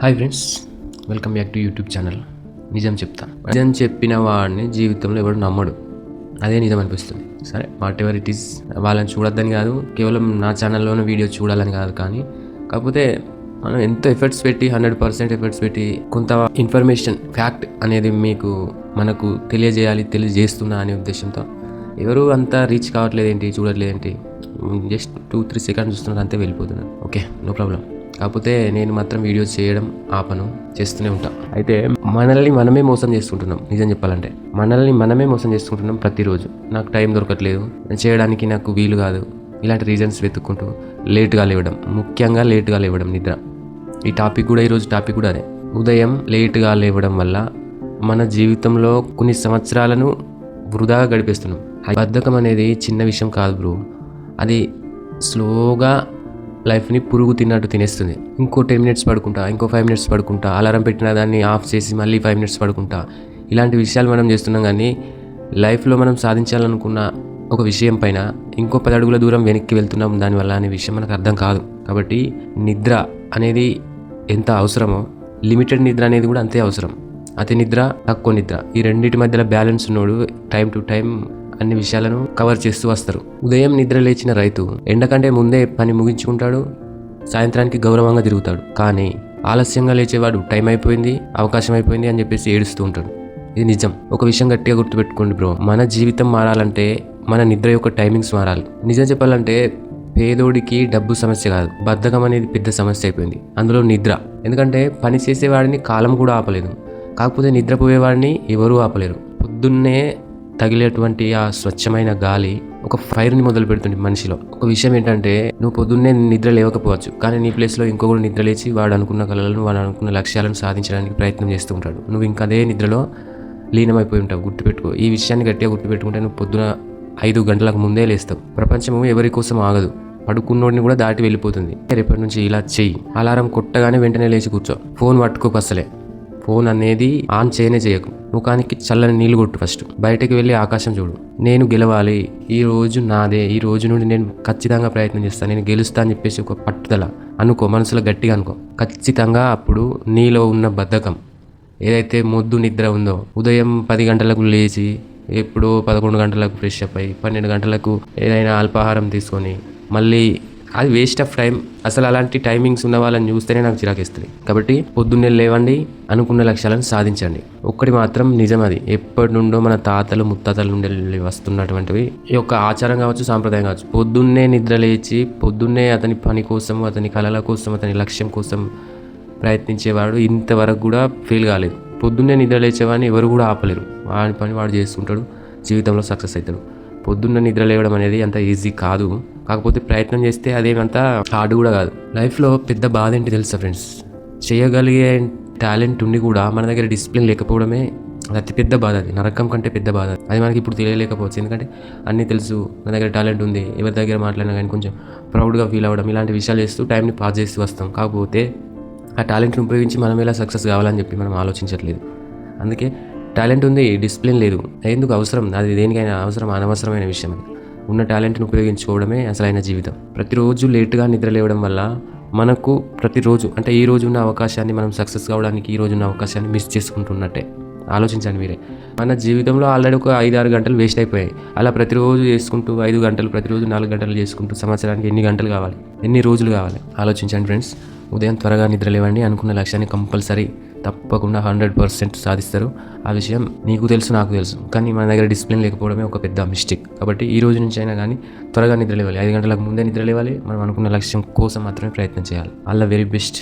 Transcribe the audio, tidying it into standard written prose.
Hi friends, welcome back to YouTube channel. నిజం చెప్తాను. నిజం చెప్పిన వాడిని జీవితంలో ఎవడు నమ్మడు. అదే నిజం అనిపిస్తుంది. సరే, వాట్ ఎవర్ ఇట్ ఈస్, వాళ్ళని చూడొద్దని కాదు, కేవలం నా ఛానల్లోనే వీడియో చూడాలని కాదు, కానీ కాకపోతే మనం ఎంతో ఎఫర్ట్స్ పెట్టి 100% ఎఫర్ట్స్ పెట్టి కొంత ఇన్ఫర్మేషన్ ఫ్యాక్ట్ అనేది మనకు తెలియజేస్తున్నా అనే ఉద్దేశంతో ఎవరు అంతా రీచ్ కావట్లేదేంటి, చూడట్లేదేంటి, జస్ట్ 2-3 సెకండ్స్ చూస్తున్నారు, అంతే వెళ్ళిపోతున్నారు. Okay, no problem. కాకపోతే నేను మాత్రం వీడియోస్ చేయడం ఆపను, చేస్తూనే ఉంటాను. అయితే మనల్ని మనమే మోసం చేసుకుంటున్నాం. నిజం చెప్పాలంటే మనల్ని మనమే మోసం చేసుకుంటున్నాం. ప్రతిరోజు నాకు టైం దొరకట్లేదు, చేయడానికి నాకు వీలు కాదు, ఇలాంటి రీజన్స్ వెతుక్కుంటూ లేట్గా లేవడం, ముఖ్యంగా లేట్గా లేవడం, నిద్ర. ఈరోజు టాపిక్ కూడా అదే. ఉదయం లేట్గా లేవడం వల్ల మన జీవితంలో కొన్ని సంవత్సరాలను వృధాగా గడిపేస్తున్నాం. బద్ధకం అనేది చిన్న విషయం కాదు బ్రో. అది స్లోగా లైఫ్ని పురుగు తిన్నట్టు తినేస్తుంది. ఇంకో 10 మినిట్స్ పడుకుంటా, ఇంకో 5 మినిట్స్ పడుకుంటా, అలారం పెట్టిన దాన్ని ఆఫ్ చేసి మళ్ళీ 5 మినిట్స్ పడుకుంటా, ఇలాంటి విషయాలు మనం చేస్తున్నాం. కానీ లైఫ్లో మనం సాధించాలనుకున్న ఒక విషయం పైన ఇంకో 10 అడుగుల దూరం వెనక్కి వెళ్తున్నాం దానివల్ల అనే విషయం మనకు అర్థం కాదు. కాబట్టి నిద్ర అనేది ఎంత అవసరమో, లిమిటెడ్ నిద్ర అనేది కూడా అంతే అవసరం. అతి నిద్ర, తక్కువ నిద్ర, ఈ రెండింటి మధ్యలో బ్యాలెన్స్ ఉన్నోడు టైం టు టైం అన్ని విషయాలను కవర్ చేస్తూ వస్తారు. ఉదయం నిద్ర లేచిన రైతు ఎండకంటే ముందే పని ముగించుకుంటాడు, సాయంత్రానికి గౌరవంగా తిరుగుతాడు. కానీ ఆలస్యంగా లేచేవాడు టైం అయిపోయింది, అవకాశం అయిపోయింది అని చెప్పేసి ఏడుస్తూ ఉంటాడు. ఇది నిజం. ఒక విషయం గట్టిగా గుర్తుపెట్టుకోండి బ్రో, మన జీవితం మారాలంటే మన నిద్ర యొక్క టైమింగ్స్ మారాలి. నిజం చెప్పాలంటే పేదోడికి డబ్బు సమస్య కాదు, బద్ధకం అనేది పెద్ద సమస్య అయిపోయింది. అందులో నిద్ర. ఎందుకంటే పని చేసేవాడిని కాలం కూడా ఆపలేదు, కాకపోతే నిద్రపోయేవాడిని ఎవరూ ఆపలేరు. పొద్దున్నే తగిలేటువంటి ఆ స్వచ్ఛమైన గాలి ఒక ఫైర్ని మొదలు పెడుతుంది మనిషిలో. ఒక విషయం ఏంటంటే, నువ్వు పొద్దున్నే నిద్ర లేవకపోవచ్చు, కానీ నీ ప్లేస్లో ఇంకొకరు నిద్ర లేచి వాడు అనుకున్న కళలను, వాడు అనుకున్న లక్ష్యాలను సాధించడానికి ప్రయత్నం చేస్తూ ఉంటాడు. నువ్వు ఇంకా అదే నిద్రలో లీనమైపోయి ఉంటావు. గుర్తుపెట్టుకో, ఈ విషయాన్ని గట్టిగా గుర్తుపెట్టుకుంటే నువ్వు పొద్దున 5 గంటలకు ముందే లేస్తావు. ప్రపంచము ఎవరి కోసం ఆగదు, పడుకున్నోడిని కూడా దాటి వెళ్ళిపోతుంది. రేపటి నుంచి ఇలా చెయ్యి. అలారం కొట్టగానే వెంటనే లేచి కూర్చో. ఫోన్ పట్టుకోకు, అసలే ఫోన్ అనేది ఆన్ చేయకు. ముఖానికి చల్లని నీళ్ళు కొట్టు. ఫస్ట్ బయటకు వెళ్ళి ఆకాశం చూడు. నేను గెలవాలి, ఈ రోజు నాదే, ఈ రోజు నుండి నేను ఖచ్చితంగా ప్రయత్నం చేస్తాను, నేను గెలుస్తా అని చెప్పేసి ఒక పట్టుదల అనుకో, మనసులో గట్టిగా అనుకో. ఖచ్చితంగా అప్పుడు నీలో ఉన్న బద్ధకం, ఏదైతే మొద్దు నిద్ర ఉందో, ఉదయం 10 గంటలకు లేచి ఎప్పుడో 11 గంటలకు ఫ్రెష్ అప్ అయ్యి 12 గంటలకు ఏదైనా అల్పాహారం తీసుకొని మళ్ళీ అది వేస్ట్ ఆఫ్ టైం. అసలు అలాంటి టైమింగ్స్ ఉన్న వాళ్ళని చూస్తేనే నాకు చిరాకేస్తుంది. కాబట్టి పొద్దున్నే లేవండి, అనుకున్న లక్ష్యాలను సాధించండి. ఒక్కటి మాత్రం నిజం, అది ఎప్పటి నుండో మన తాతలు ముత్తాతల నుండి వస్తున్నటువంటివి. ఈ యొక్క ఆచారం కావచ్చు, సాంప్రదాయం కావచ్చు. పొద్దున్నే నిద్ర లేచి పొద్దున్నే అతని పని కోసం, అతని కళల కోసం, అతని లక్ష్యం కోసం ప్రయత్నించేవాడు ఇంతవరకు కూడా ఫెయిల్ కాలేదు. పొద్దున్నే నిద్ర లేచేవాడిని ఎవరు కూడా ఆపలేరు. వాడి పని వాడు చేస్తుంటాడు, జీవితంలో సక్సెస్ అవుతాడు. పొద్దున్న నిద్ర లేవడం అనేది అంత ఈజీ కాదు, కాకపోతే ప్రయత్నం చేస్తే అదేమంతా హార్డ్ కూడా కాదు. లైఫ్లో పెద్ద బాధ ఏంటి తెలుసా ఫ్రెండ్స్? చేయగలిగే టాలెంట్ ఉండి కూడా మన దగ్గర డిసిప్లిన్ లేకపోవడమే అతి పెద్ద బాధ. అది నరకం కంటే పెద్ద బాధ. అది మనకి ఇప్పుడు తెలియలేకపోవచ్చు, ఎందుకంటే అన్నీ తెలుసు, మన దగ్గర టాలెంట్ ఉంది, ఎవరి దగ్గర మాట్లాడినా కానీ కొంచెం ప్రౌడ్గా ఫీల్ అవ్వడం, ఇలాంటి విషయాలు చేస్తూ టైంని పాస్ చేస్తూ వస్తాం. కాకపోతే ఆ టాలెంట్ని ఉపయోగించి మనం ఎలా సక్సెస్ కావాలని చెప్పి మనం ఆలోచించట్లేదు. అందుకే టాలెంట్ ఉంది, డిసిప్లిన్ లేదు. ఎందుకు అవసరం? అది దేనికైనా అవసరం, అనవసరమైన విషయం. అది ఉన్న టాలెంట్ని ఉపయోగించుకోవడమే అసలైన జీవితం. ప్రతిరోజు లేటుగా నిద్ర లేవడం వల్ల మనకు ప్రతిరోజు, అంటే ఈ రోజు ఉన్న అవకాశాన్ని, మనం సక్సెస్ కావడానికి ఈ రోజు ఉన్న అవకాశాన్ని మిస్ చేసుకుంటున్నట్టే. ఆలోచించండి మీరే. మన జీవితంలో ఆల్రెడీ ఒక 5-6 గంటలు వేస్ట్ అయిపోయాయి. అలా ప్రతిరోజు చేసుకుంటూ 5 గంటలు, ప్రతిరోజు 4 గంటలు చేసుకుంటూ సంవత్సరానికి ఎన్ని గంటలు కావాలి, ఎన్ని రోజులు కావాలి? ఆలోచించండి ఫ్రెండ్స్. ఉదయం త్వరగా నిద్ర లేవండి, అనుకున్న లక్ష్యాన్ని కంపల్సరీ తప్పకుండా 100% సాధిస్తారు. ఆ విషయం నీకు తెలుసు, నాకు తెలుసు, కానీ మన దగ్గర డిసిప్లిన్ లేకపోవడమే ఒక పెద్ద మిస్టేక్. కాబట్టి ఈ రోజు నుంచి అయినా కానీ త్వరగా నిద్ర లేవాలి, 5 గంటలకు ముందే నిద్ర లేవాలి. మనం అనుకున్న లక్ష్యం కోసం మాత్రమే ప్రయత్నం చేయాలి. All the very best.